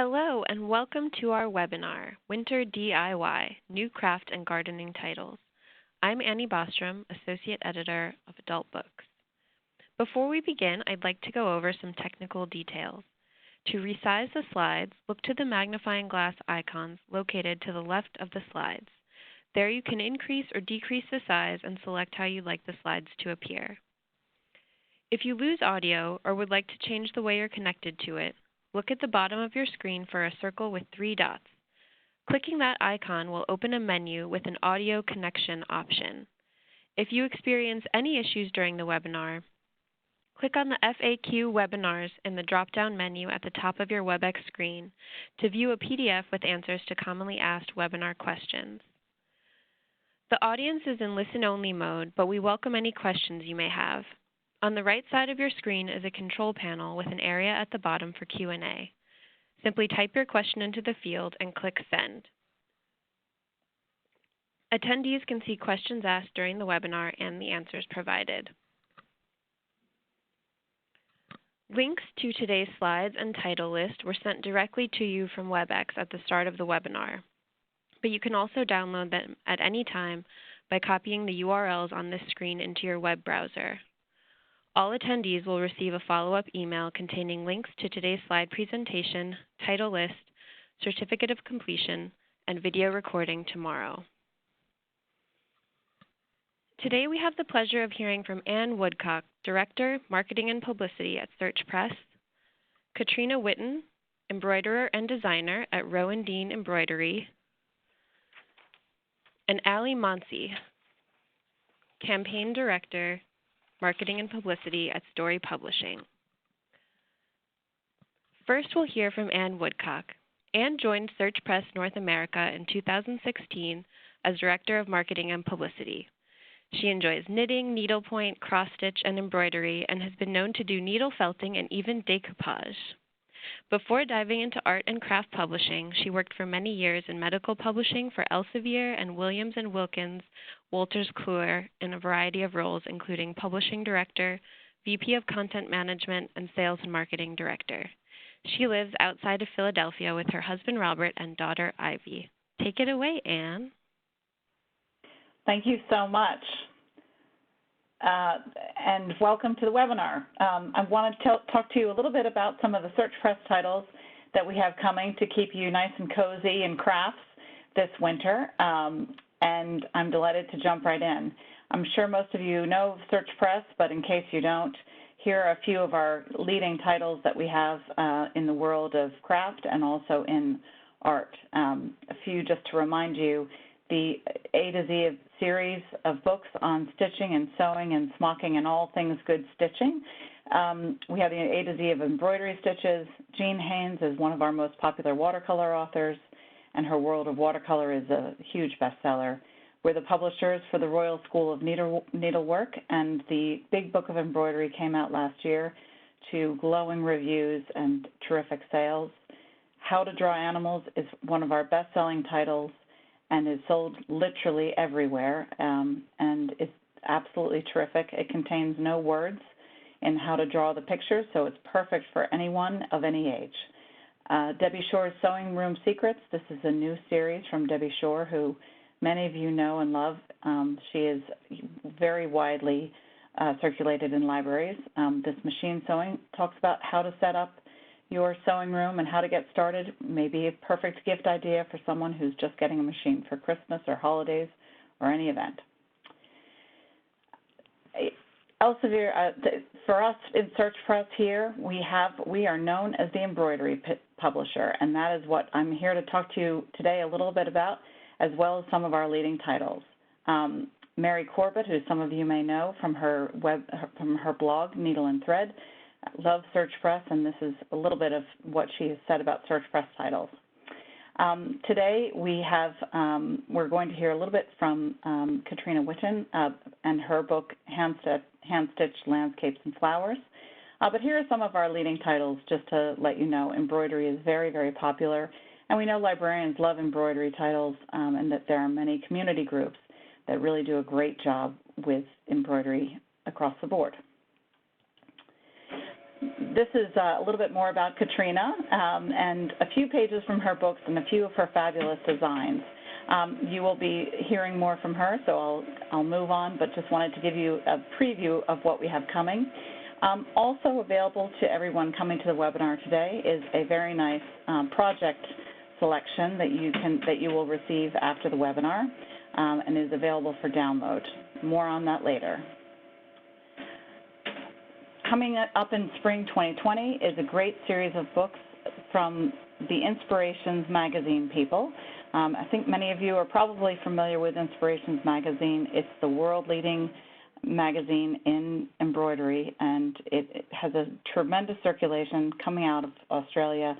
Hello and welcome to our webinar, Winter DIY, New Craft and Gardening Titles. I'm Annie Bostrom, Associate Editor of Adult Books. Before we begin, I'd like to go over some technical details. To resize the slides, look to the magnifying glass icons located to the left of the slides. There you can increase or decrease the size and select how you'd like the slides to appear. If you lose audio or would like to change the way you're connected to it, look at the bottom of your screen for a circle with 3 dots. Clicking that icon will open a menu with an audio connection option. If you experience any issues during the webinar, click on the FAQ webinars in the drop-down menu at the top of your WebEx screen to view a PDF with answers to commonly asked webinar questions. The audience is in listen-only mode, but we welcome any questions you may have. On the right side of your screen is a control panel with an area at the bottom for Q&A. Simply type your question into the field and click Send. Attendees can see questions asked during the webinar and the answers provided. Links to today's slides and title list were sent directly to you from WebEx at the start of the webinar, but you can also download them at any time by copying the URLs on this screen into your web browser. All attendees will receive a follow-up email containing links to today's slide presentation, title list, certificate of completion, and video recording tomorrow. Today we have the pleasure of hearing from Anne Woodcock, Director, Marketing and Publicity at Search Press, Katrina Witten, Embroiderer and Designer at Rowan Dean Embroidery, and Ali Massey, Campaign Director, Marketing and Publicity at Storey Publishing. First, we'll hear from Anne Woodcock. Anne joined Search Press North America in 2016 as Director of Marketing and Publicity. She enjoys knitting, needlepoint, cross-stitch, and embroidery, and has been known to do needle felting and even decoupage. Before diving into art and craft publishing, she worked for many years in medical publishing for Elsevier and Williams & Wilkins, Wolters Kluwer in a variety of roles, including Publishing Director, VP of Content Management, and Sales and Marketing Director. She lives outside of Philadelphia with her husband Robert and daughter Ivy. Take it away, Anne. Thank you so much. And welcome to the webinar. I want to talk to you a little bit about some of the Search Press titles that we have coming to keep you nice and cozy in crafts this winter, and I'm delighted to jump right in. I'm sure most of you know of Search Press, but in case you don't, here are a few of our leading titles that we have in the world of craft and also in art. A few just to remind you, the AtoZ series of books on stitching and sewing and smocking and all things good stitching. We have the AtoZ of embroidery stitches. Jean Haynes is one of our most popular watercolor authors, and her World of Watercolor is a huge bestseller. We're the publishers for the Royal School of Needlework, and the Big Book of Embroidery came out last year to glowing reviews and terrific sales. How to Draw Animals is one of our best-selling titles and is sold literally everywhere, and it's absolutely terrific. It contains no words in how to draw the pictures, so it's perfect for anyone of any age. Debbie Shore's Sewing Room Secrets. This is a new series from Debbie Shore, who many of you know and love. She is very widely circulated in libraries. This machine sewing talks about how to set up your sewing room and how to get started. Maybe a perfect gift idea for someone who's just getting a machine for Christmas or holidays or any event. Elsevier, for us in Search Press here, we are known as the embroidery publisher, and that is what I'm here to talk to you today a little bit about, as well as some of our leading titles. Mary Corbett, who some of you may know from her blog, Needle and Thread, loves Search Press, and this is a little bit of what she has said about Search Press titles. Today we're going to hear a little bit from Katrina Witten and her book Hand-Stitched Landscapes and Flowers. But here are some of our leading titles just to let you know. Embroidery is very, very popular, and we know librarians love embroidery titles, and that there are many community groups that really do a great job with embroidery across the board. This is a little bit more about Katrina and a few pages from her books and a few of her fabulous designs. You will be hearing more from her, so I'll move on, but just wanted to give you a preview of what we have coming. Also available to everyone coming to the webinar today is a very nice project selection that you will receive after the webinar and is available for download. More on that later. Coming up in spring 2020 is a great series of books from the Inspirations magazine people. I think many of you are probably familiar with Inspirations magazine. It's the world-leading magazine in embroidery, and it has a tremendous circulation coming out of Australia,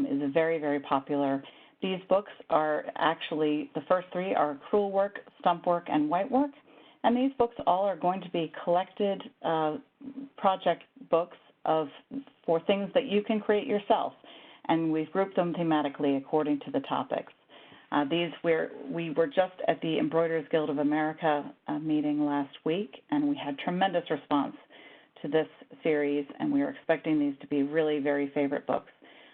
is very, very popular. These books are actually, the first three are crewel work, stump work, and white work. And these books all are going to be collected project books for things that you can create yourself. And we've grouped them thematically according to the topics. We were just at the Embroiderers Guild of America meeting last week, and we had tremendous response to this series, and we are expecting these to be really very favorite books.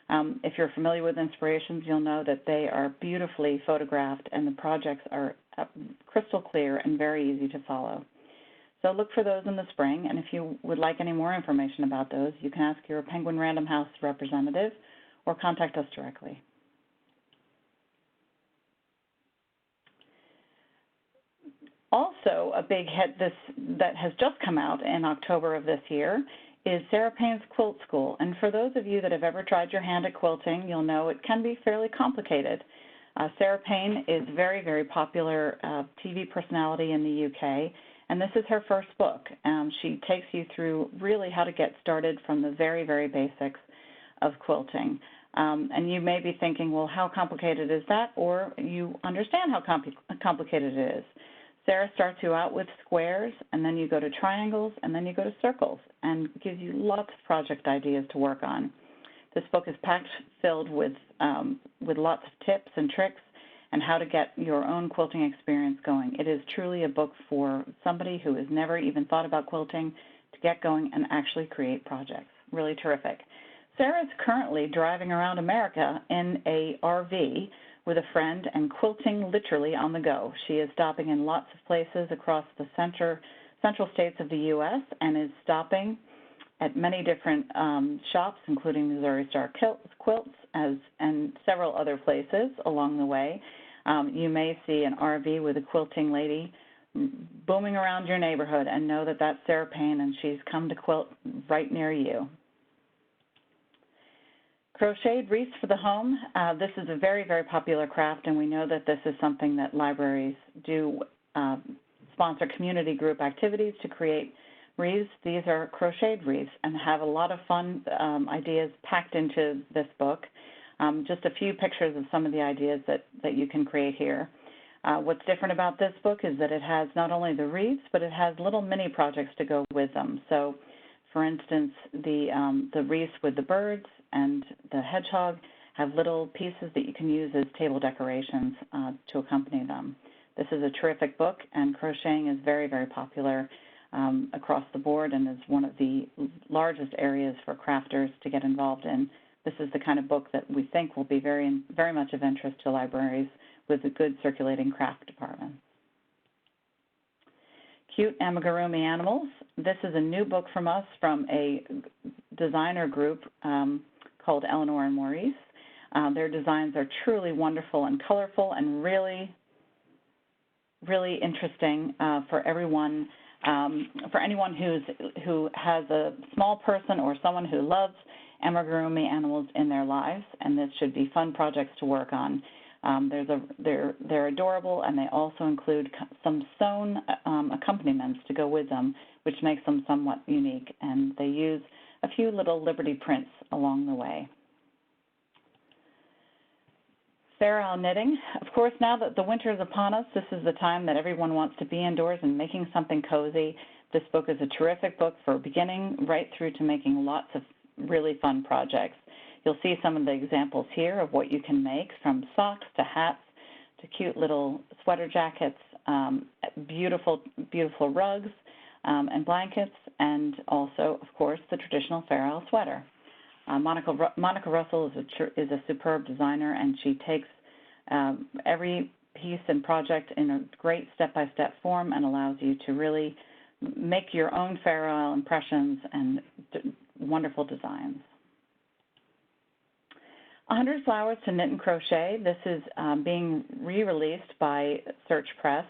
If you're familiar with Inspirations, you'll know that they are beautifully photographed, and the projects are crystal clear and very easy to follow. So look for those in the spring, and if you would like any more information about those, you can ask your Penguin Random House representative or contact us directly. Also, a big hit that has just come out in October of this year is Sara Payne's Quilts Cool. And for those of you that have ever tried your hand at quilting, you'll know it can be fairly complicated. Sara Payne is a very, very popular TV personality in the UK, and this is her first book. She takes you through really how to get started from the very, very basics of quilting. And you may be thinking, well, how complicated is that? Or you understand how complicated it is. Sara starts you out with squares, and then you go to triangles, and then you go to circles, and gives you lots of project ideas to work on. This book is packed filled with lots of tips and tricks and how to get your own quilting experience going. It is truly a book for somebody who has never even thought about quilting to get going and actually create projects. Really terrific. Sara is currently driving around America in a RV with a friend and quilting literally on the go. She is stopping in lots of places across the central states of the U.S. and is stopping at many different shops, including Missouri Star Quilts and several other places along the way. You may see an RV with a quilting lady booming around your neighborhood, and know that that's Sara Payne, and she's come to quilt right near you. Crocheted Wreaths for the home. This is a very, very popular craft, and we know that this is something that libraries do sponsor community group activities to create wreaths. These are crocheted wreaths and have a lot of fun ideas packed into this book. Just a few pictures of some of the ideas that you can create here. What's different about this book is that it has not only the wreaths, but it has little mini projects to go with them. So, for instance, the wreaths with the birds and the hedgehog have little pieces that you can use as table decorations to accompany them. This is a terrific book, and crocheting is very, very popular across the board and is one of the largest areas for crafters to get involved in. This is the kind of book that we think will be very, very much of interest to libraries with a good circulating craft department. Cute Amigurumi Animals. This is a new book from us from a designer group called Eleanor and Maurice. Their designs are truly wonderful and colorful and really, really interesting for everyone, for anyone who has a small person or someone who loves amigurumi animals in their lives, and this should be fun projects to work on. They're adorable, and they also include some sewn accompaniments to go with them, which makes them somewhat unique, and they use a few little Liberty prints along the way. Sara L Knitting. Of course, now that the winter is upon us, this is the time that everyone wants to be indoors and making something cozy. This book is a terrific book for beginning right through to making lots of really fun projects. You'll see some of the examples here of what you can make, from socks to hats to cute little sweater jackets, beautiful, beautiful rugs and blankets, and also, of course, the traditional Sara L sweater. Monica Russell is a superb designer, and she takes every piece and project in a great step-by-step form and allows you to really make your own Sara L impressions and wonderful designs. 100 Flowers to Knit and Crochet. This is being re-released by Search Press.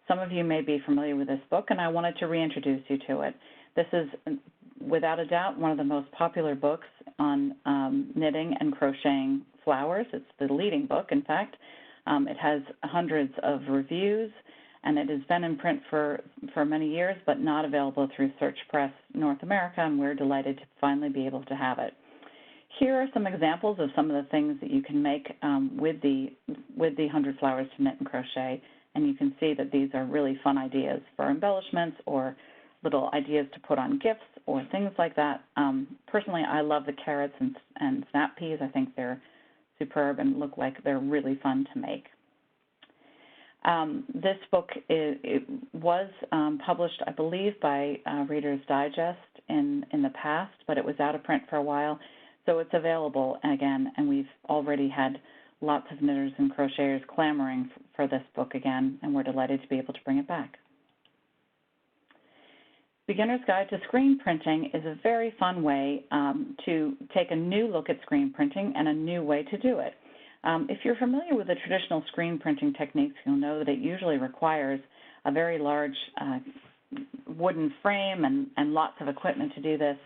Some of you may be familiar with this book, and I wanted to reintroduce you to it. This is, without a doubt, one of the most popular books on knitting and crocheting flowers. It's the leading book, in fact. It has hundreds of reviews, and it has been in print for many years, but not available through Search Press North America, and we're delighted to finally be able to have it. Here are some examples of some of the things that you can make with the 100 Flowers to Knit and Crochet, and you can see that these are really fun ideas for embellishments or little ideas to put on gifts or things like that. Personally, I love the carrots and snap peas. I think they're superb and look like they're really fun to make. This book was published, I believe, by Reader's Digest in the past, but it was out of print for a while. So it's available again, and we've already had lots of knitters and crocheters clamoring for this book again, and we're delighted to be able to bring it back. Beginner's Guide to Screen Printing is a very fun way to take a new look at screen printing and a new way to do it. If you're familiar with the traditional screen printing techniques, you'll know that it usually requires a very large wooden frame and lots of equipment to do this.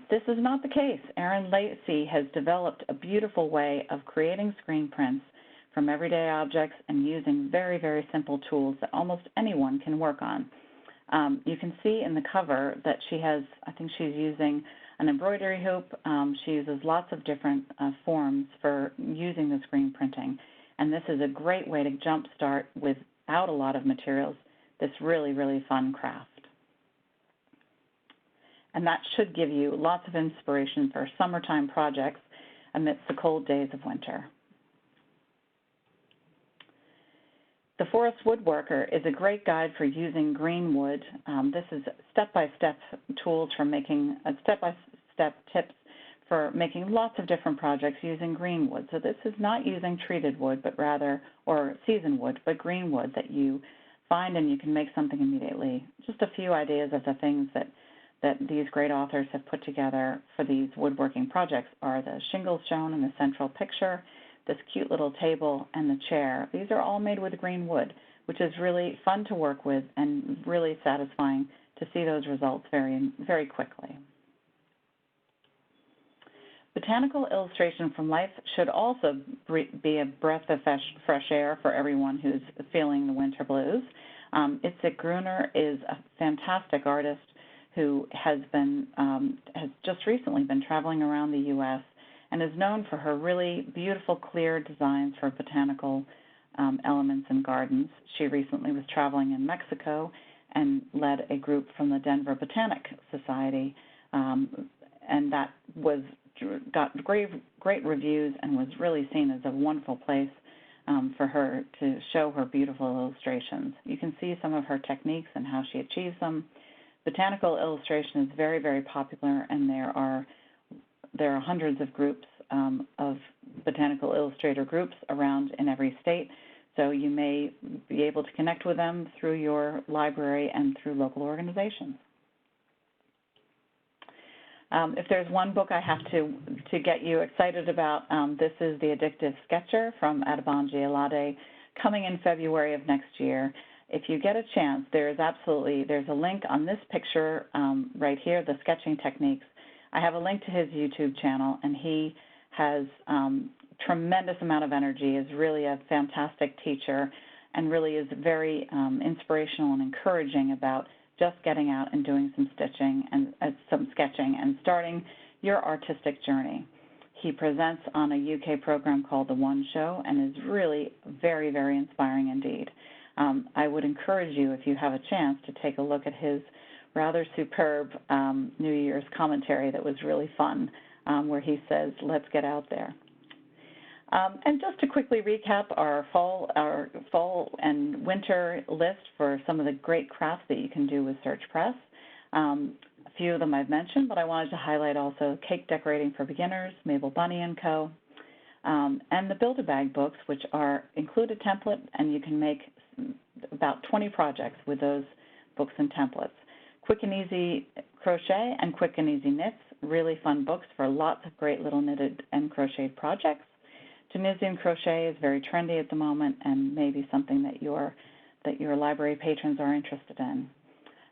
This is not the case. Erin Lacey has developed a beautiful way of creating screen prints from everyday objects and using very, very simple tools that almost anyone can work on. You can see in the cover that she has, I think she's using an embroidery hoop. She uses lots of different forms for using the screen printing, and this is a great way to jumpstart without a lot of materials this really, really fun craft. And that should give you lots of inspiration for summertime projects amidst the cold days of winter. The Forest Woodworker is a great guide for using green wood. This is step-by-step tools for making, step-by-step tips for making lots of different projects using green wood. So this is not using treated wood, but rather, or seasoned wood, but green wood that you find and you can make something immediately. Just a few ideas of the things that these great authors have put together for these woodworking projects are the shingles shown in the central picture, this cute little table, and the chair. These are all made with green wood, which is really fun to work with and really satisfying to see those results very, very quickly. Botanical Illustration from Life should also be a breath of fresh air for everyone who's feeling the winter blues. Itzik Gruner is a fantastic artist who has just recently been traveling around the U.S. and is known for her really beautiful, clear designs for botanical elements in gardens. She recently was traveling in Mexico and led a group from the Denver Botanic Society, and that got great reviews and was really seen as a wonderful place for her to show her beautiful illustrations. You can see some of her techniques and how she achieves them. Botanical Illustration is very, very popular, and there are hundreds of groups of botanical illustrator groups around in every state, so you may be able to connect with them through your library and through local organizations. If there's one book I have to get you excited about, this is The Addictive Sketcher from Adebanji Alade, coming in February of next year. If you get a chance, there's a link on this picture right here, the sketching techniques. I have a link to his YouTube channel, and he has tremendous amount of energy, is really a fantastic teacher, and really is very inspirational and encouraging about just getting out and doing some stitching and some sketching and starting your artistic journey. He presents on a UK program called The One Show and is really very, very inspiring indeed. I would encourage you, if you have a chance, to take a look at his rather superb New Year's commentary that was really fun, where he says, let's get out there. And just to quickly recap our fall and winter list for some of the great crafts that you can do with Search Press. A few of them I've mentioned, but I wanted to highlight also Cake Decorating for Beginners, Mabel Bunny & Co., and the Build-A-Bag books, which include a template, and you can make about 20 projects with those books and templates. Quick and Easy Crochet and Quick and Easy Knits, really fun books for lots of great little knitted and crocheted projects. Tunisian crochet is very trendy at the moment and maybe something that your library patrons are interested in.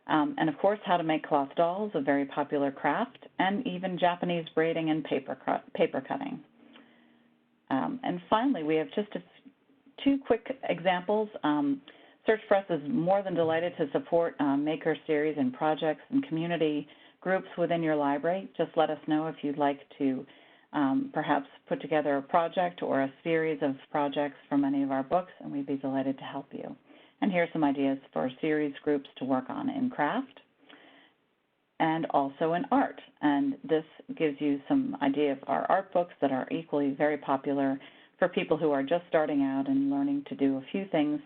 And of course, how to make cloth dolls, a very popular craft, and even Japanese braiding and paper cutting. And finally, we have just two quick examples. Search Press is more than delighted to support maker series and projects and community groups within your library. Just let us know if you'd like to perhaps put together a project or a series of projects from any of our books, and we'd be delighted to help you. And here's some ideas for series groups to work on in craft and also in art. And this gives you some idea of our art books that are equally very popular for people who are just starting out and learning to do a few things,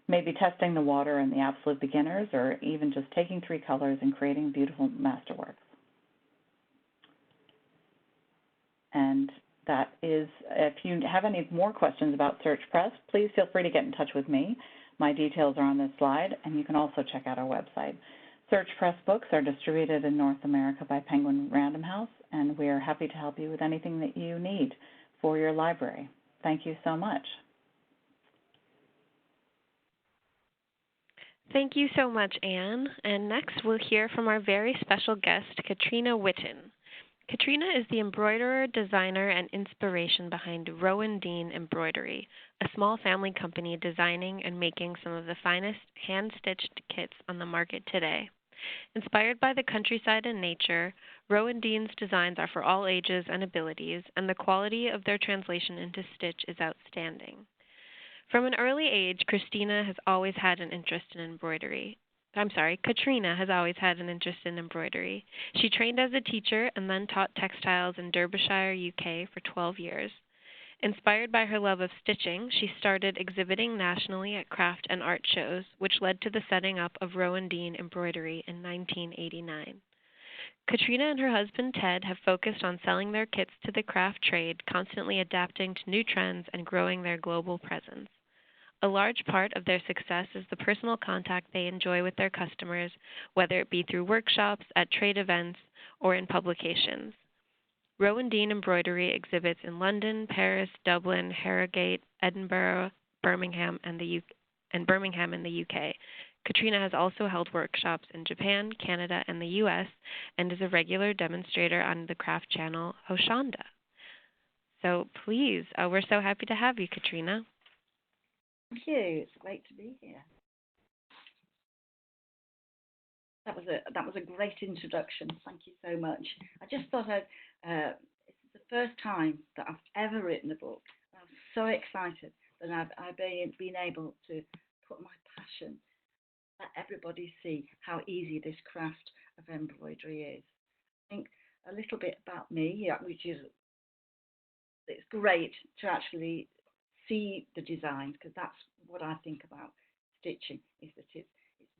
maybe testing the water in the absolute beginners, or even just taking 3 colors and creating beautiful masterworks. And that is, if you have any more questions about Search Press, please feel free to get in touch with me. My details are on this slide, and you can also check out our website. Search Press books are distributed in North America by Penguin Random House, and we are happy to help you with anything that you need for your library. Thank you so much. Thank you so much, Anne. And next, we'll hear from our very special guest, Katrina Witten. Katrina is the embroiderer, designer, and inspiration behind Rowan Dean Embroidery, a small family company designing and making some of the finest hand-stitched kits on the market today. Inspired by the countryside and nature, Rowan Dean's designs are for all ages and abilities, and the quality of their translation into stitch is outstanding. From an early age, Katrina has always had an interest in embroidery. She trained as a teacher and then taught textiles in Derbyshire, UK for 12 years. Inspired by her love of stitching, she started exhibiting nationally at craft and art shows, which led to the setting up of Rowan Dean Embroidery in 1989. Katrina and her husband Ted have focused on selling their kits to the craft trade, constantly adapting to new trends and growing their global presence. A large part of their success is the personal contact they enjoy with their customers, whether it be through workshops, at trade events, or in publications. Rowan Dean Embroidery exhibits in London, Paris, Dublin, Harrogate, Edinburgh, Birmingham, and Birmingham in the UK. Katrina has also held workshops in Japan, Canada, and the US, and is a regular demonstrator on the craft channel Hoshonda. So please, we're so happy to have you, Katrina. Thank you. It's great to be here. That was a great introduction. Thank you so much. I just thought it's the first time that I've ever written a book. I'm so excited that I've been able to put my passion, let everybody see how easy this craft of embroidery is. I think a little bit about me, which is, it's great to actually see the designs, because that's what I think about stitching, is that it's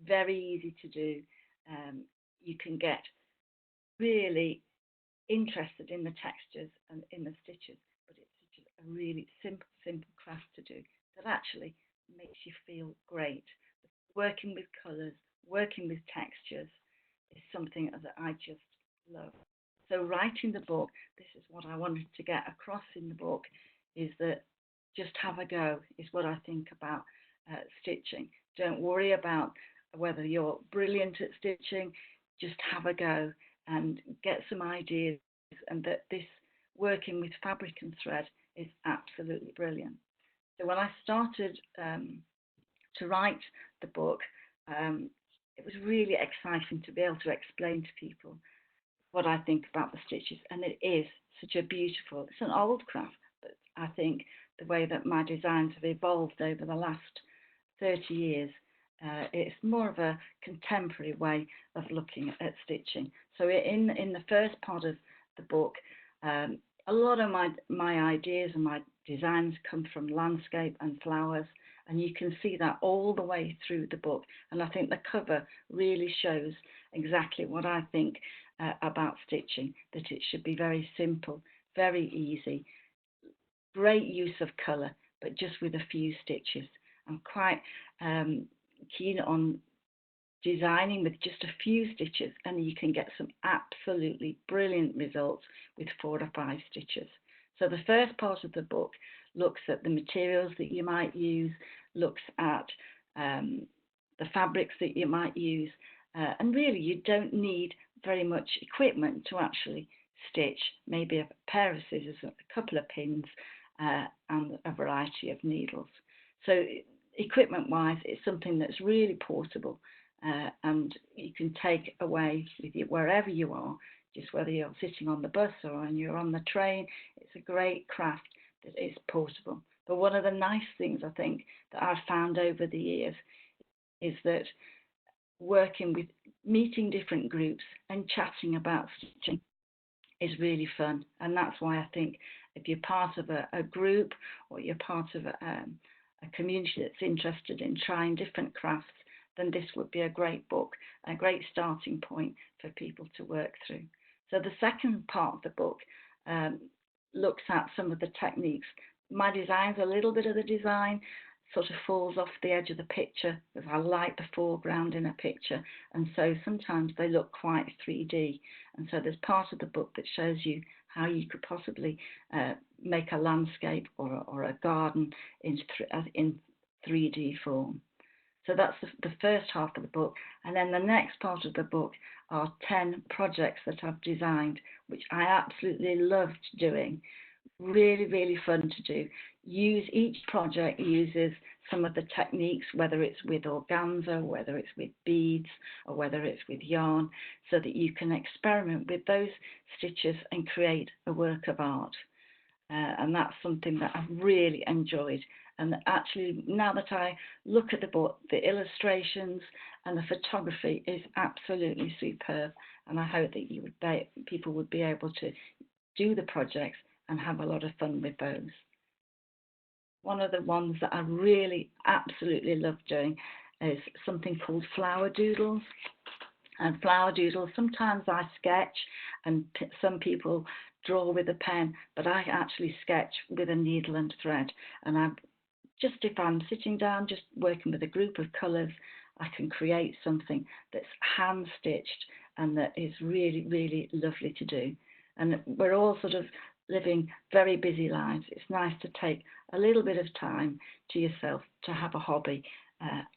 very easy to do. You can get really interested in the textures and in the stitches, but it's just a really simple craft to do that actually makes you feel great. Working with colours, working with textures is something that I just love. So writing the book, this is what I wanted to get across in the book, is that just have a go is what I think about stitching. Don't worry about whether you're brilliant at stitching, just have a go and get some ideas, and that this working with fabric and thread is absolutely brilliant. So when I started to write the book, it was really exciting to be able to explain to people what I think about the stitches, and it is such a beautiful, it's an old craft, but I think the way that my designs have evolved over the last 30 years, it's more of a contemporary way of looking at stitching. So in the first part of the book, a lot of my ideas and my designs come from landscape and flowers, And you can see that all the way through the book. And I think the cover really shows exactly what I think about stitching, that it should be very simple, very easy, great use of colour, but just with a few stitches. I'm quite keen on designing with just a few stitches, and you can get some absolutely brilliant results with 4 or 5 stitches. So the first part of the book looks at the materials that you might use, looks at the fabrics that you might use, and really you don't need very much equipment to actually stitch. Maybe a pair of scissors, a couple of pins, and a variety of needles. So equipment wise, it's something that's really portable, and you can take away with you wherever you are, just whether you're sitting on the bus or when you're on the train. It's a great craft that is portable. But one of the nice things I think that I've found over the years is that working with, meeting different groups and chatting about stitching is really fun. And that's why I think if you're part of a group, or you're part of a community that's interested in trying different crafts, then this would be a great book, a great starting point for people to work through. So the second part of the book looks at some of the techniques. My design's a little bit of the design sort of falls off the edge of the picture, because I like the foreground in a picture, and so sometimes they look quite 3D. And so there's part of the book that shows you how you could possibly make a landscape or a garden in 3D form. So that's the first half of the book. And then the next part of the book are 10 projects that I've designed, which I absolutely loved doing. Really, really fun to do. Each project uses some of the techniques, whether it's with organza, whether it's with beads, or whether it's with yarn, so that you can experiment with those stitches and create a work of art. And that's something that I've really enjoyed. And actually, now that I look at the book, the illustrations and the photography is absolutely superb. And I hope that people would be able to do the projects and have a lot of fun with those. One of the ones that I really absolutely love doing is something called flower doodles. And flower doodles, sometimes I sketch, and some people draw with a pen, but I actually sketch with a needle and thread. And if I'm sitting down just working with a group of colours, I can create something that's hand stitched and that is really, really lovely to do. And we're all sort of living very busy lives. It's nice to take a little bit of time to yourself to have a hobby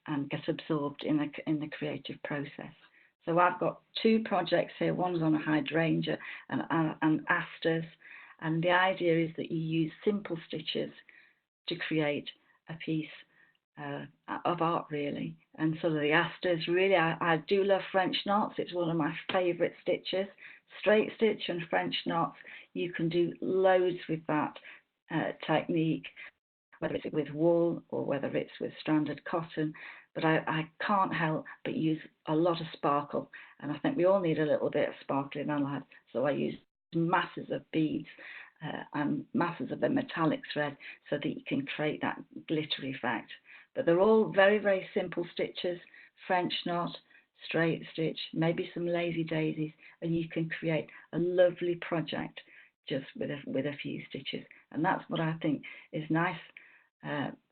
and get absorbed in the creative process. So I've got 2 projects here. One's on a hydrangea and asters, and the idea is that you use simple stitches to create a piece of art, really. And so the asters, really, I do love French knots. It's one of my favourite stitches. Straight stitch and French knots, you can do loads with that technique, whether it's with wool or whether it's with stranded cotton. But I can't help but use a lot of sparkle, and I think we all need a little bit of sparkle in our lives. So I use masses of beads and masses of a metallic thread so that you can create that glittery effect. But they're all very, very simple stitches: French knot, straight stitch, maybe some lazy daisies, and you can create a lovely project just with a few stitches. And that's what I think is nice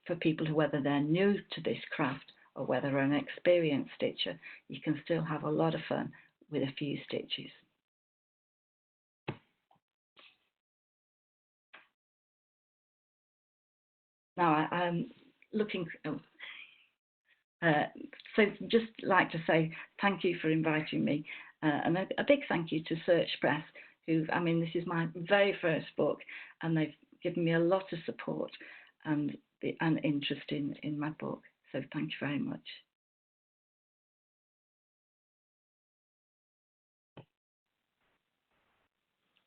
for people who, whether they're new to this craft or whether they're an experienced stitcher, you can still have a lot of fun with a few stitches. Now I'm looking. So just like to say thank you for inviting me, and a big thank you to Search Press, this is my very first book, and they've given me a lot of support and interest in my book. So thank you very much.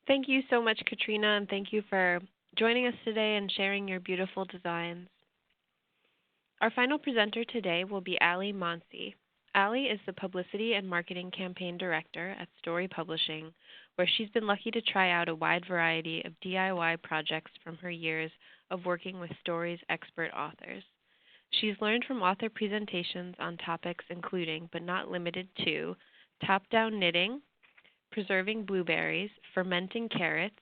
Thank you so much, Katrina, and thank you for joining us today and sharing your beautiful designs. Our final presenter today will be Ali Massey. Ali is the Publicity and Marketing Campaign Director at Storey Publishing, where she's been lucky to try out a wide variety of DIY projects from her years of working with Storey's expert authors. She's learned from author presentations on topics including, but not limited to, top-down knitting, preserving blueberries, fermenting carrots,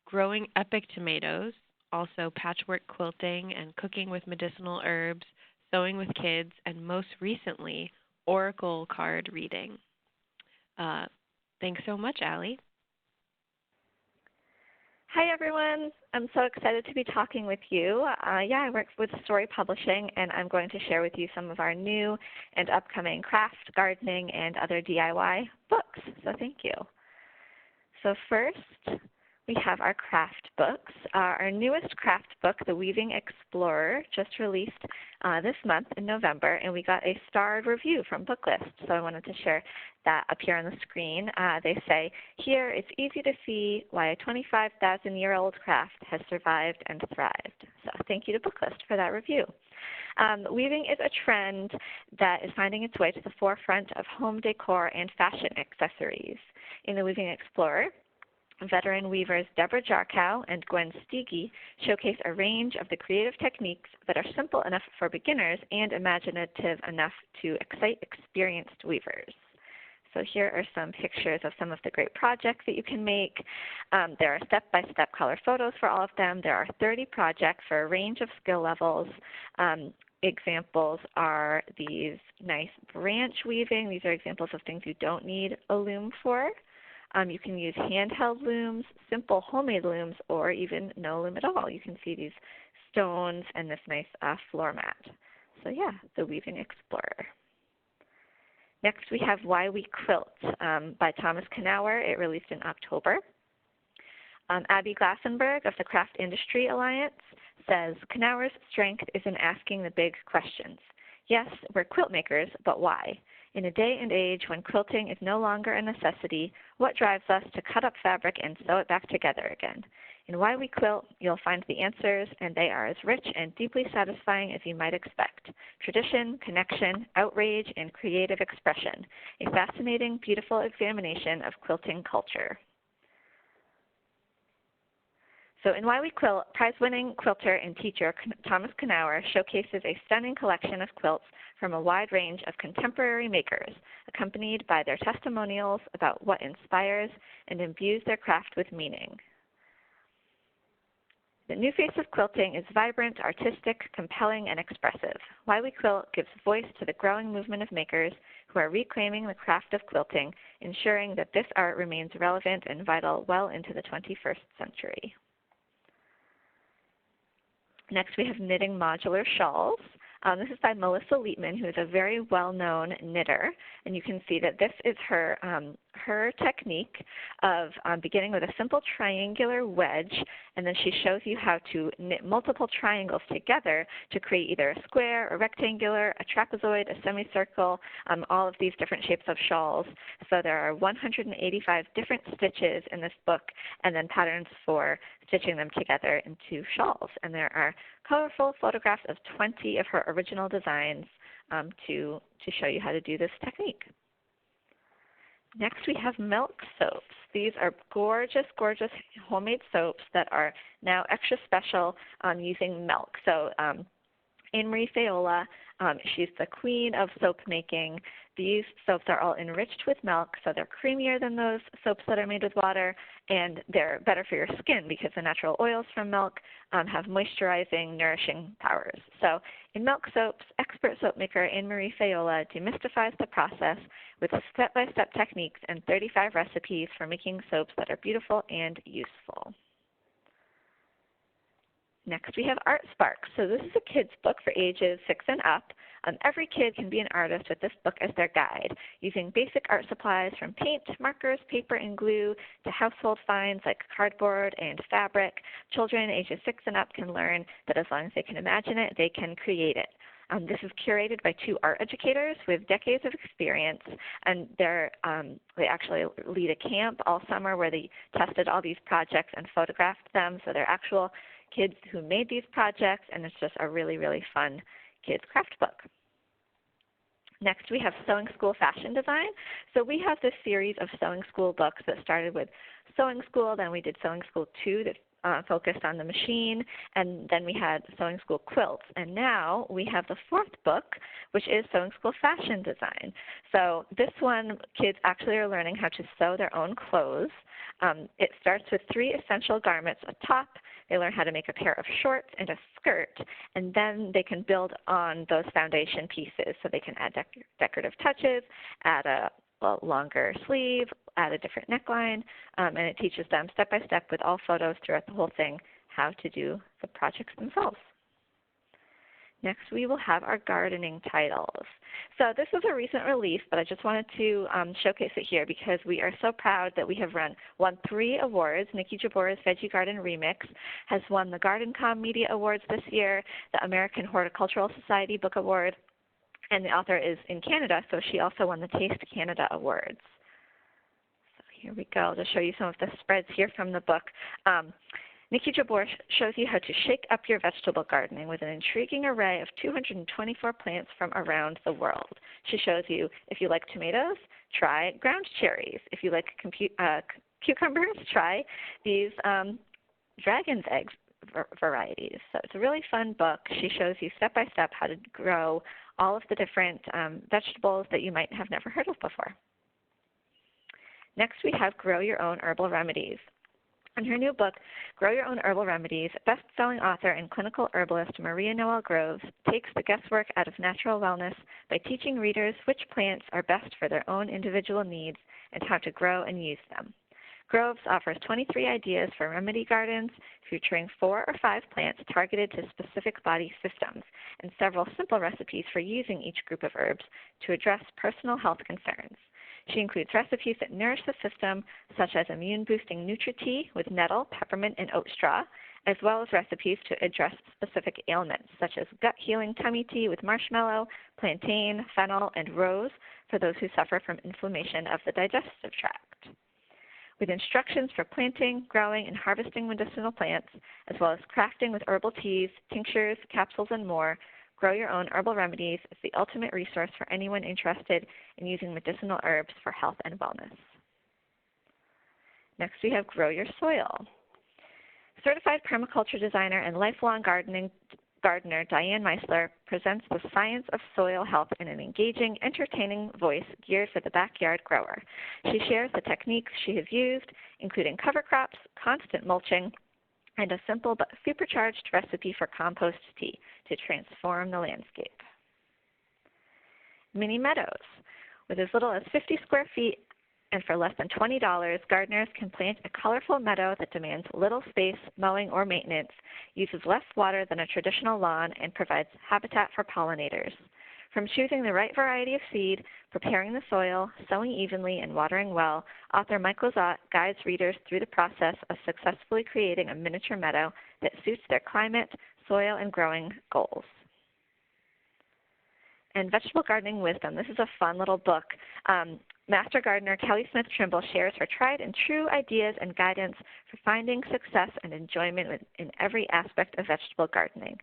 growing epic tomatoes, also patchwork quilting and cooking with medicinal herbs, sewing with kids, and most recently, oracle card reading. Thanks so much, Allie. Hi, everyone. I'm so excited to be talking with you. I work with Storey Publishing, and I'm going to share with you some of our new and upcoming craft, gardening, and other DIY books. So thank you. So first, we have our craft books. Our newest craft book, The Weaving Explorer, just released this month in November, and we got a starred review from Booklist. So I wanted to share that up here on the screen. They say, here it's easy to see why a 25,000-year-old craft has survived and thrived. So thank you to Booklist for that review. Weaving is a trend that is finding its way to the forefront of home decor and fashion accessories. In The Weaving Explorer, veteran weavers Deborah Jarkow and Gwen Steege showcase a range of the creative techniques that are simple enough for beginners and imaginative enough to excite experienced weavers. So here are some pictures of some of the great projects that you can make. There are step-by-step color photos for all of them. There are 30 projects for a range of skill levels. Examples are these nice branch weaving. These are examples of things you don't need a loom for. You can use handheld looms, simple homemade looms, or even no loom at all. You can see these stones and this nice floor mat. So yeah, The Weaving Explorer. Next we have Why We Quilt by Thomas Knauer. It released in October. Abby Glassenberg of the Craft Industry Alliance says, Knauer's strength is in asking the big questions. Yes, we're quilt makers, but why? In a day and age when quilting is no longer a necessity, what drives us to cut up fabric and sew it back together again? In Why We Quilt, you'll find the answers, and they are as rich and deeply satisfying as you might expect. Tradition, connection, outrage, and creative expression. A fascinating, beautiful examination of quilting culture. So in Why We Quilt, prize-winning quilter and teacher Thomas Knauer showcases a stunning collection of quilts from a wide range of contemporary makers, accompanied by their testimonials about what inspires and imbues their craft with meaning. The new face of quilting is vibrant, artistic, compelling, and expressive. Why We Quilt gives voice to the growing movement of makers who are reclaiming the craft of quilting, ensuring that this art remains relevant and vital well into the 21st century. Next, we have Knitting Modular Shawls. This is by Melissa Lietman, who is a very well-known knitter. And you can see that this is her, her technique of beginning with a simple triangular wedge, and then she shows you how to knit multiple triangles together to create either a square, a rectangular, a trapezoid, a semicircle, all of these different shapes of shawls. So there are 185 different stitches in this book, and then patterns for stitching them together into shawls. And there are colorful photographs of 20 of her original designs to show you how to do this technique. Next we have milk soaps. These are gorgeous, gorgeous homemade soaps that are now extra special using milk. So Anne-Marie Faiola, she's the queen of soap making. These soaps are all enriched with milk, so they're creamier than those soaps that are made with water, and they're better for your skin because the natural oils from milk have moisturizing, nourishing powers. So in milk soaps, expert soap maker Anne-Marie Faiola demystifies the process with step-by-step techniques and 35 recipes for making soaps that are beautiful and useful. Next we have Art Sparks. So this is a kid's book for ages 6 and up. Every kid can be an artist with this book as their guide, using basic art supplies from paint, markers, paper, and glue to household finds like cardboard and fabric. Children ages 6 and up can learn that as long as they can imagine it, they can create it. This is curated by 2 art educators with decades of experience, and they actually lead a camp all summer where they tested all these projects and photographed them. So they're actual kids who made these projects, and it's just a really, really fun kids craft book. Next, we have Sewing School Fashion Design. So we have this series of Sewing School books that started with Sewing School, then we did Sewing School 2 that focused on the machine, and then we had Sewing School Quilts. And now we have the fourth book, which is Sewing School Fashion Design. So this one, kids actually are learning how to sew their own clothes. It starts with 3 essential garments: a top. They learn how to make a pair of shorts and a skirt, and then they can build on those foundation pieces. So they can add decorative touches, add a longer sleeve, add a different neckline, and it teaches them step by step with all photos throughout the whole thing how to do the projects themselves. Next, we will have our gardening titles. So this is a recent release, but I just wanted to showcase it here because we are so proud that we have won 3 awards. Nikki Jabora's Veggie Garden Remix has won the GardenCom Media Awards this year, the American Horticultural Society Book Award, and the author is in Canada, so she also won the Taste Canada Awards. So here we go. I'll just show you some of the spreads here from the book. Nikki Jabor shows you how to shake up your vegetable gardening with an intriguing array of 224 plants from around the world. She shows you, if you like tomatoes, try ground cherries. If you like cucumbers, try these dragon's eggs varieties. So it's a really fun book. She shows you step by step how to grow all of the different vegetables that you might have never heard of before. Next, we have Grow Your Own Herbal Remedies. In her new book, Grow Your Own Herbal Remedies, best-selling author and clinical herbalist Maria Noel Groves takes the guesswork out of natural wellness by teaching readers which plants are best for their own individual needs and how to grow and use them. Groves offers 23 ideas for remedy gardens, featuring 4 or 5 plants targeted to specific body systems, and several simple recipes for using each group of herbs to address personal health concerns. She includes recipes that nourish the system, such as immune-boosting Nutri-Tea with nettle, peppermint, and oat straw, as well as recipes to address specific ailments, such as gut-healing tummy tea with marshmallow, plantain, fennel, and rose for those who suffer from inflammation of the digestive tract. With instructions for planting, growing, and harvesting medicinal plants, as well as crafting with herbal teas, tinctures, capsules, and more, Grow Your Own Herbal Remedies is the ultimate resource for anyone interested in using medicinal herbs for health and wellness. Next, we have Grow Your Soil. Certified permaculture designer and lifelong gardener Diane Meisler presents the science of soil health in an engaging, entertaining voice geared for the backyard grower. She shares the techniques she has used, including cover crops, constant mulching, and a simple but supercharged recipe for compost tea to transform the landscape. Mini Meadows. With as little as 50 square feet and for less than $20, gardeners can plant a colorful meadow that demands little space, mowing, or maintenance, uses less water than a traditional lawn, and provides habitat for pollinators. From choosing the right variety of seed, preparing the soil, sowing evenly, and watering well, author Michael Zott guides readers through the process of successfully creating a miniature meadow that suits their climate, soil, and growing goals. And Vegetable Gardening Wisdom. This is a fun little book. Master gardener Kelly Smith Trimble shares her tried and true ideas and guidance for finding success and enjoyment in every aspect of vegetable gardening.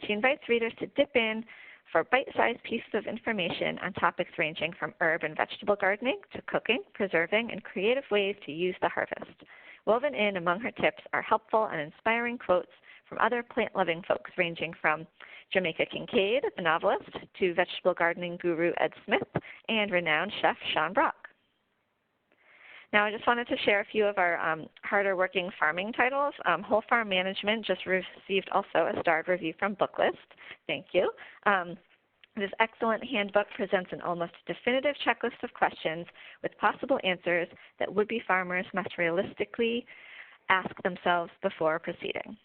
She invites readers to dip in for bite-sized pieces of information on topics ranging from herb and vegetable gardening to cooking, preserving, and creative ways to use the harvest. Woven in among her tips are helpful and inspiring quotes from other plant-loving folks ranging from Jamaica Kincaid, the novelist, to vegetable gardening guru Ed Smith and renowned chef Sean Brock. Now, I just wanted to share a few of our harder working farming titles. Whole Farm Management just received also a starred review from Booklist. Thank you. This excellent handbook presents an almost definitive checklist of questions with possible answers that would-be farmers must realistically ask themselves before proceeding.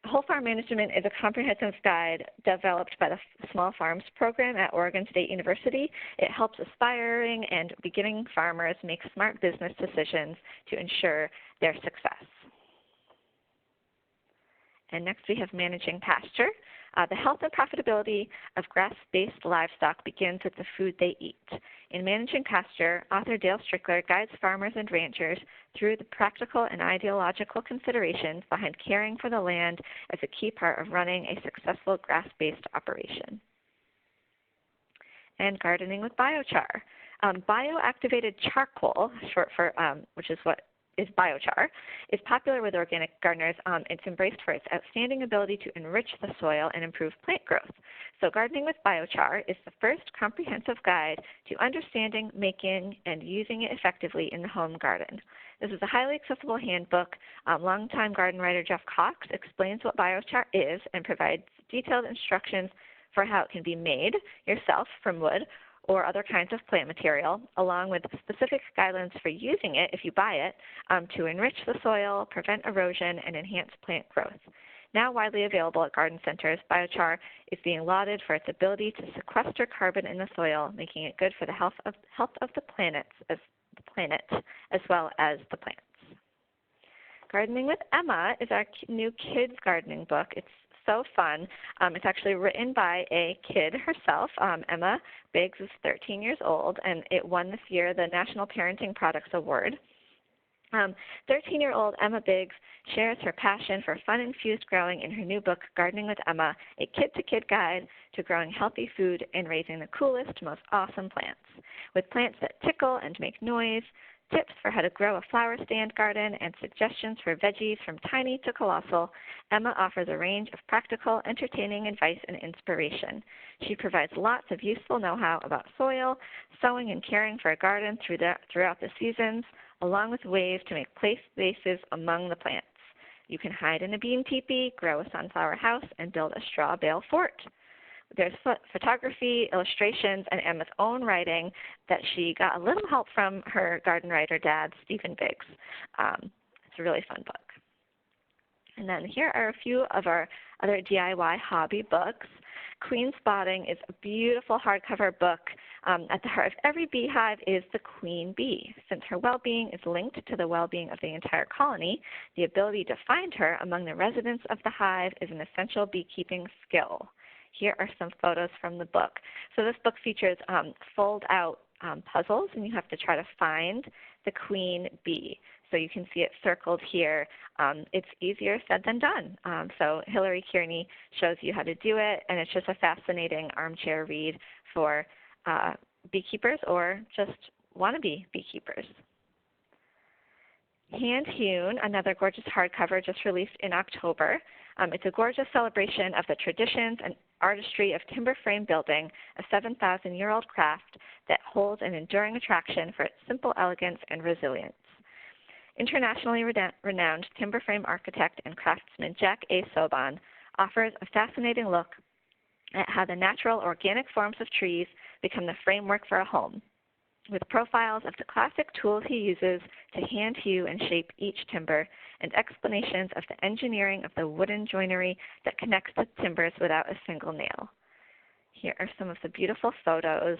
Whole Farm Management is a comprehensive guide developed by the Small Farms Program at Oregon State University. It helps aspiring and beginning farmers make smart business decisions to ensure their success. And next we have Managing Pasture. The health and profitability of grass-based livestock begins with the food they eat. In Managing Pasture, author Dale Strickler guides farmers and ranchers through the practical and ideological considerations behind caring for the land as a key part of running a successful grass-based operation. And Gardening with Biochar. Bioactivated charcoal, short for, which is what is biochar, is popular with organic gardeners. It's embraced for its outstanding ability to enrich the soil and improve plant growth. So Gardening with Biochar is the first comprehensive guide to understanding, making, and using it effectively in the home garden. This is a highly accessible handbook. Longtime garden writer Jeff Cox explains what biochar is and provides detailed instructions for how it can be made yourself from wood or other kinds of plant material, along with specific guidelines for using it if you buy it to enrich the soil, prevent erosion, and enhance plant growth. Now widely available at garden centers, biochar is being lauded for its ability to sequester carbon in the soil, making it good for the health of the planet as well as the plants. Gardening with Emma is our new kids gardening book. It's so fun. It's actually written by a kid herself. Emma Biggs is 13 years old, and it won this year the National Parenting Products Award. 13-year-old Emma Biggs shares her passion for fun-infused growing in her new book, Gardening with Emma, a kid-to-kid guide to growing healthy food and raising the coolest, most awesome plants. With plants that tickle and make noise, tips for how to grow a flower stand garden, and suggestions for veggies from tiny to colossal, Emma offers a range of practical, entertaining advice and inspiration. She provides lots of useful know-how about soil, sowing and caring for a garden throughout the seasons, along with ways to make play spaces among the plants. You can hide in a bean teepee, grow a sunflower house, and build a straw bale fort. There's photography, illustrations, and Emma's own writing that she got a little help from her garden writer dad, Stephen Biggs. It's a really fun book. And then here are a few of our other DIY hobby books. Queen Spotting is a beautiful hardcover book. At the heart of every beehive is the queen bee. Since her well-being is linked to the well-being of the entire colony, the ability to find her among the residents of the hive is an essential beekeeping skill. Here are some photos from the book. So this book features fold-out puzzles, and you have to try to find the queen bee. So you can see it circled here. It's easier said than done. So Hillary Kearney shows you how to do it, and it's just a fascinating armchair read for beekeepers or just wannabe beekeepers. Handhewn, another gorgeous hardcover just released in October. It's a gorgeous celebration of the traditions and artistry of timber frame building, a 7,000-year-old craft that holds an enduring attraction for its simple elegance and resilience. Internationally renowned timber frame architect and craftsman Jack A. Soban offers a fascinating look at how the natural organic forms of trees become the framework for a home, with profiles of the classic tools he uses to hand hew and shape each timber, and explanations of the engineering of the wooden joinery that connects the timbers without a single nail. Here are some of the beautiful photos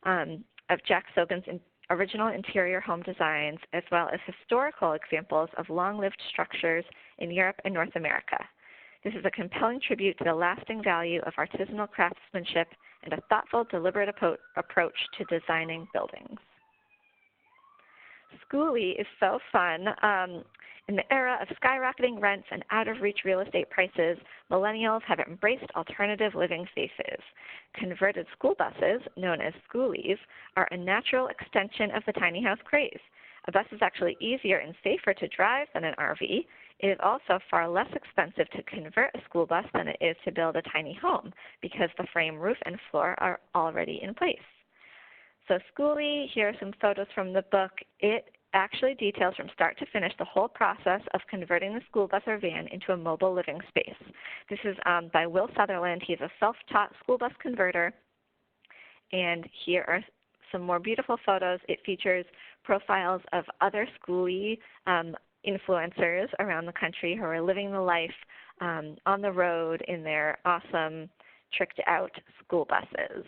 of Jack Soban's original interior home designs, as well as historical examples of long-lived structures in Europe and North America. This is a compelling tribute to the lasting value of artisanal craftsmanship and a thoughtful, deliberate approach to designing buildings. Schoolie is so fun. In the era of skyrocketing rents and out-of-reach real estate prices, millennials have embraced alternative living spaces. Converted school buses, known as schoolies, are a natural extension of the tiny house craze. A bus is actually easier and safer to drive than an RV. It is also far less expensive to convert a school bus than it is to build a tiny home because the frame, roof, and floor are already in place. So Schoolie, here are some photos from the book. It actually details from start to finish the whole process of converting the school bus or van into a mobile living space. This is by Will Sutherland. He's a self-taught school bus converter. And here are some more beautiful photos. It features profiles of other Schoolie influencers around the country who are living the life on the road in their awesome, tricked-out school buses.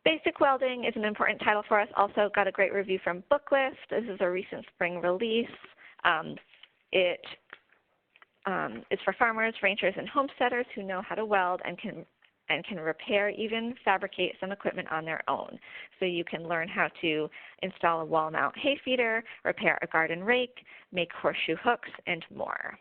Basic Welding is an important title for us. Also got a great review from Booklist. This is a recent spring release. It is for farmers, ranchers, and homesteaders who know how to weld and can repair, even fabricate some equipment on their own. So you can learn how to install a wall mount hay feeder, repair a garden rake, make horseshoe hooks, and more.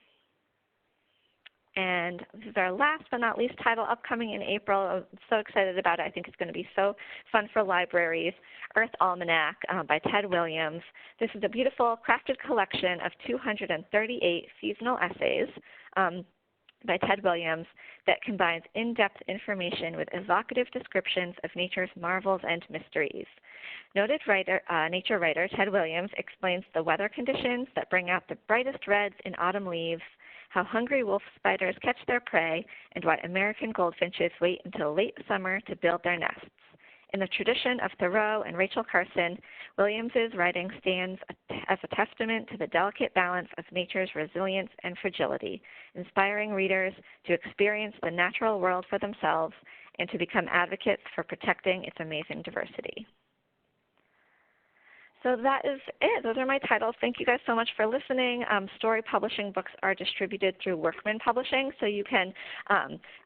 And this is our last but not least title upcoming in April. I'm so excited about it. I think it's going to be so fun for libraries. Earth Almanac by Ted Williams. This is a beautiful crafted collection of 238 seasonal essays by Ted Williams that combines in-depth information with evocative descriptions of nature's marvels and mysteries. Noted nature writer Ted Williams explains the weather conditions that bring out the brightest reds in autumn leaves, how hungry wolf spiders catch their prey, and why American goldfinches wait until late summer to build their nests. In the tradition of Thoreau and Rachel Carson, Williams's writing stands as a testament to the delicate balance of nature's resilience and fragility, inspiring readers to experience the natural world for themselves and to become advocates for protecting its amazing diversity. So that is it. Those are my titles. Thank you guys so much for listening. Storey Publishing books are distributed through Workman Publishing, so you can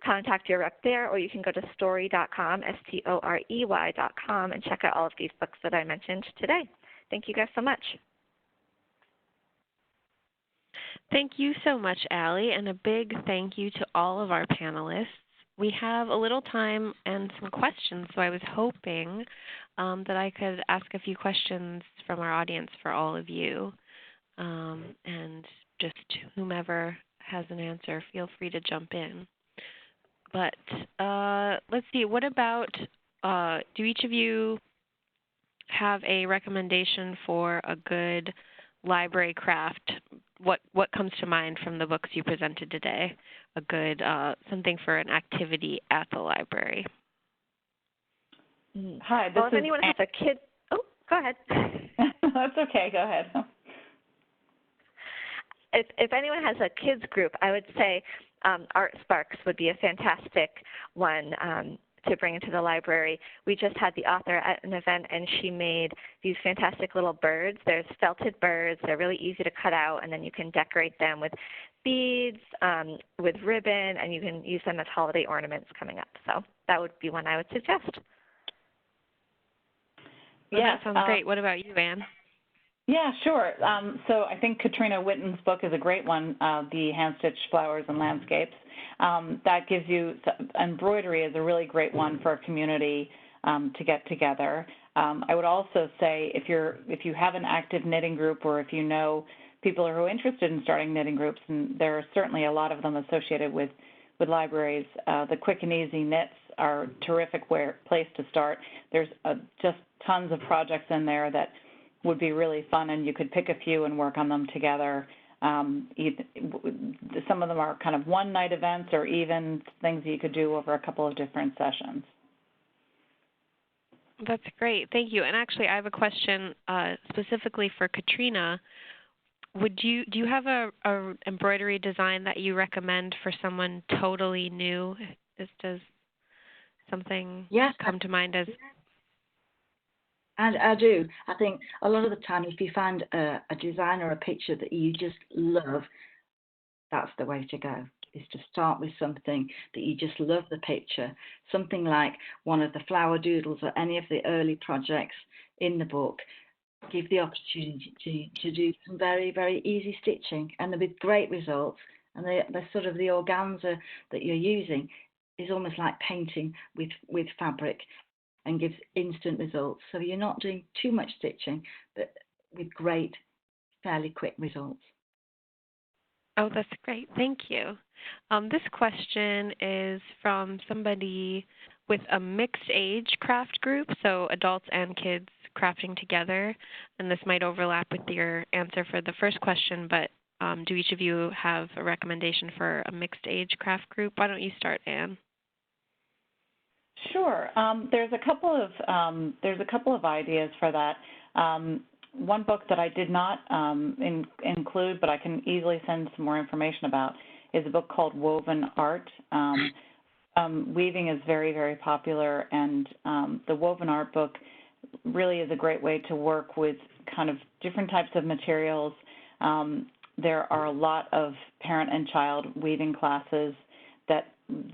contact your rep there, or you can go to storey.com, storey.com, and check out all of these books that I mentioned today. Thank you guys so much. Thank you so much, Allie, and a big thank you to all of our panelists. We have a little time and some questions, so I was hoping that I could ask a few questions from our audience for all of you. And just whomever has an answer, feel free to jump in. But let's see, what about, do each of you have a recommendation for a good library craft? What comes to mind from the books you presented today? A good, something for an activity at the library. Hi, this well, if is anyone has a kid, oh, go ahead. That's okay, go ahead. If anyone has a kids group, I would say Art Sparks would be a fantastic one to bring into the library. We just had the author at an event, and she made these fantastic little birds. They're felted birds. They're really easy to cut out, and then you can decorate them with beads, with ribbon, and you can use them as holiday ornaments coming up. So that would be one I would suggest. Yeah, that sounds great. What about you, Anne? Yeah, sure. So I think Katrina Witten's book is a great one, the Hand-Stitched Flowers and Landscapes. That gives you, embroidery is a really great one for a community to get together. I would also say if you have an active knitting group, or if you know people who are interested in starting knitting groups, and there are certainly a lot of them associated with libraries, the Quick and Easy Knits are a terrific place to start. There's just tons of projects in there that would be really fun, and you could pick a few and work on them together. Some of them are kind of one-night events, or even things you could do over a couple of different sessions. That's great. Thank you. And actually, I have a question specifically for Katrina. Do you have a embroidery design that you recommend for someone totally new? Does something come to mind as? And I do. I think a lot of the time, if you find a design or a picture that you just love, that's the way to go, is to start with something that you just love the picture. Something like one of the flower doodles or any of the early projects in the book. Give the opportunity to do some very, very easy stitching, and with great results. And the sort of the organza that you're using is almost like painting with fabric, and gives instant results. So you're not doing too much stitching, but with great, fairly quick results. Oh, that's great. Thank you. This question is from somebody with a mixed age craft group, so adults and kids crafting together. And this might overlap with your answer for the first question, but do each of you have a recommendation for a mixed age craft group? Why don't you start, Anne? Sure. There's a couple of ideas for that. One book that I did not include, but I can easily send some more information about, is a book called Woven Art. Weaving is very, very popular, and the Woven Art book really is a great way to work with kind of different types of materials. There are a lot of parent and child weaving classes that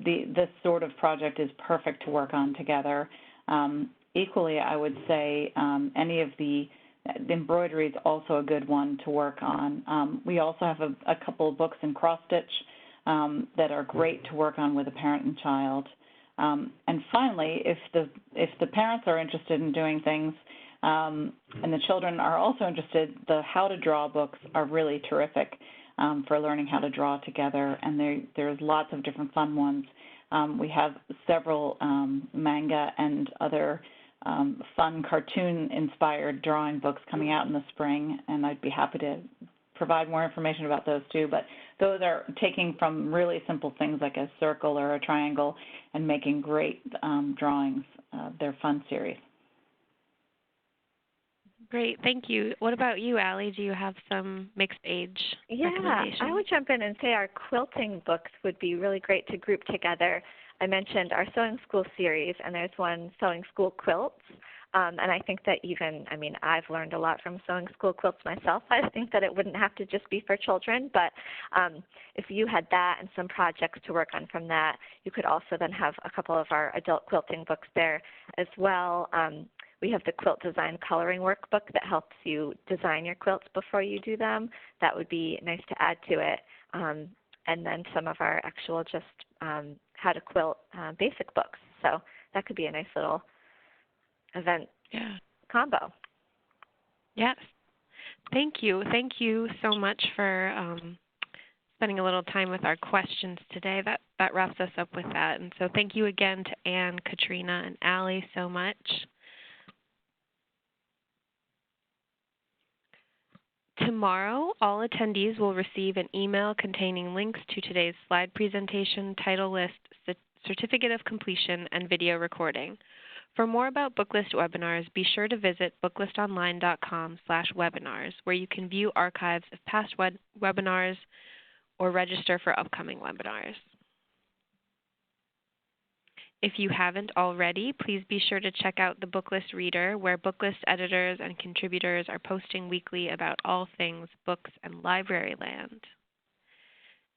this sort of project is perfect to work on together. Equally, I would say any of the embroidery is also a good one to work on. We also have a couple of books in cross-stitch that are great to work on with a parent and child. And finally, if the parents are interested in doing things and the children are also interested, the How to Draw books are really terrific for learning how to draw together, and there's lots of different fun ones. We have several manga and other fun cartoon-inspired drawing books coming out in the spring, and I'd be happy to provide more information about those too. But those are taking from really simple things like a circle or a triangle and making great drawings. They're fun series. Great, thank you. What about you, Allie? Do you have some mixed age recommendations? I would jump in and say our quilting books would be really great to group together. I mentioned our Sewing School series, and there's one, Sewing School Quilts. And I think that I've learned a lot from Sewing School Quilts myself. I think that it wouldn't have to just be for children, but if you had that and some projects to work on from that, you could also then have a couple of our adult quilting books there as well. We have the Quilt Design Coloring Workbook that helps you design your quilts before you do them. That would be nice to add to it. And then some of our actual just how to quilt basic books. So that could be a nice little event combo. Yes. Thank you. Thank you so much for spending a little time with our questions today. That wraps us up with that. And so thank you again to Anne, Katrina, and Allie so much. Tomorrow, all attendees will receive an email containing links to today's slide presentation, title list, certificate of completion, and video recording. For more about Booklist webinars, be sure to visit booklistonline.com/webinars, where you can view archives of past webinars or register for upcoming webinars. If you haven't already, please be sure to check out the Booklist Reader, where Booklist editors and contributors are posting weekly about all things books and library land.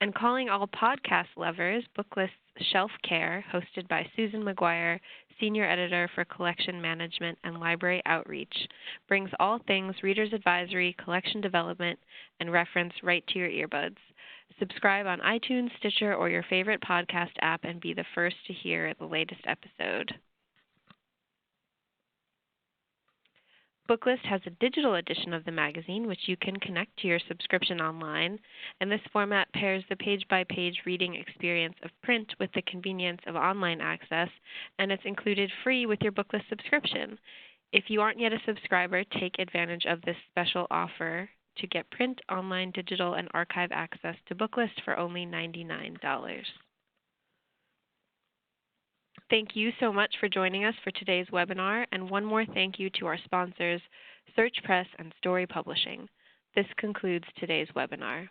And calling all podcast lovers, Booklist's Shelf Care, hosted by Susan McGuire, Senior Editor for Collection Management and Library Outreach, brings all things Reader's Advisory, collection development, and reference right to your earbuds. Subscribe on iTunes, Stitcher, or your favorite podcast app and be the first to hear the latest episode. Booklist has a digital edition of the magazine, which you can connect to your subscription online, and this format pairs the page-by-page reading experience of print with the convenience of online access, and it's included free with your Booklist subscription. If you aren't yet a subscriber, take advantage of this special offer to get print, online, digital, and archive access to Booklist for only $99. Thank you so much for joining us for today's webinar, and one more thank you to our sponsors, Search Press and Storey Publishing. This concludes today's webinar.